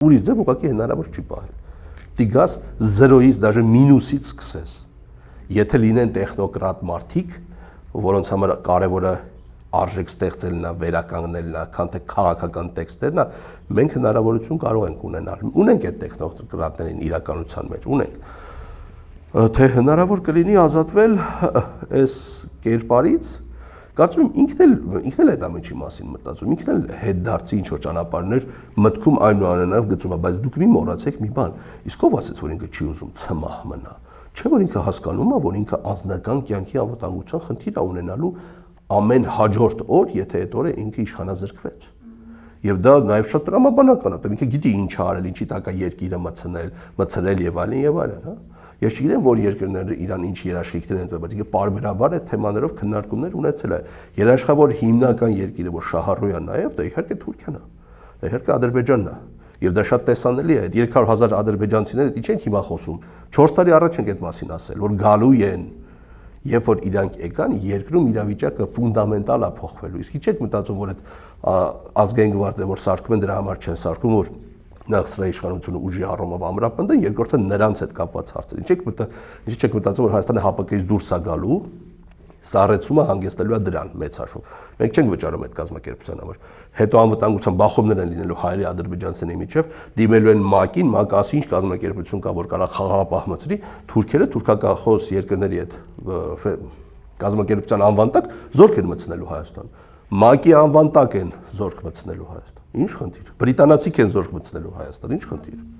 Ուրիշ ձև ուղղակի հնարավոր չի պահել։ Տիգաս 0-ից դաժե մինուսից սկսես։ Եթե լինեն տեխնոկրատ մարդիկ, որոնց համար կարևորը արժեք ստեղծելն է, վերականգնելն է, քան թե քաղաքական տեքստերն է, մենք հնարավորություն կարող ենք ունենալ։ Ունենք այդ տեխնոկրատներին իրականության մեջ, ունենք։ Թե հնարավոր կլինի ազատվել այս կերպարից, կարծում եմ ինքն էլ այդ ամենի մասին մտածում, ինքն էլ հետ դարձի ինչ որ ճանապարհներ մտքում այնուամենայնիվ գծում է, բայց դուք մի մոռացեք մի բան, իսկ ով ասեց, որ ինքը չի ուզում ցմահ մնա։ Չէ՞ որ ինքը հասկանում է, որ ինքը անձնական կյանքի անվտանգության խնդիր է ունենալու ամեն հաջորդ օր, եթե այդ օրը ինքը իշխանազրկվեց։ Եվ դա նաև շատ տրամաբանական է, ինքը գիտի ինչ է արել, ինչի տակ է երկիրը մցրել եւ այլն, հա։ Ես չգիտեմ, որ երկրները իրան ինչ երաշխիքներ են տվել, բայց ինքը պարբերաբար այդ թեմաներով քննարկումներ ունեցել է։ Երաշխավոր հիմնական երկիրը, որ շահառու է նաև, դա իհարկե Թուրքիան է, դա իհարկե Ադրբեջանն է։ Եվ դա շատ տեսանելի է, այդ 300,000 ադրբեջանցիները ինչ են հիմա խոսում։ 4 տարի առաջ ենք այդ մասին ասել, որ գալու են, երբ որ իրանք եկան, երկրում իրավիճակը ֆունդամենտալ է փոխվելու։ Իսկ ի՞նչ եք մտածում, որ այդ ազգային գվարդը, որ սարքում են, դրա համար չեն սարքում, որ նախ սրա իշխանությունը ուժի առումով ամրապնդեն, երկրորդը նրանց հետ կապված հարցեր։ Ինչ եք մտածում, որ Հայաստանը ՀԱՊԿ-ից դուրս է գալու, սառեցումը հանգեցնելու է դրան մեծ հաշվով։ Մենք չենք վճարում այդ կազմակերպության համար։ Հետո անվտանգության բախումներ են լինելու հայերի ադրբեջանցիների միջև, դիմելու են ՄԱԿ-ին, ՄԱԿ-ը ասի ինչ կազմակերպություն կա, որ կարող խաղաղապահ մտցրի, թուրքերը թուրքակախոս երկրների այդ կազմակերպության անվան տակ զորք են մտցնելու Հայաստան։ ՄԱԿ-ի անվան տակ են զորք մտցնելու Հայաստան։ Ինչ խնդիր։ Բրիտանացիք են զորք մտցնելու Հայաստան, ինչ խնդիր։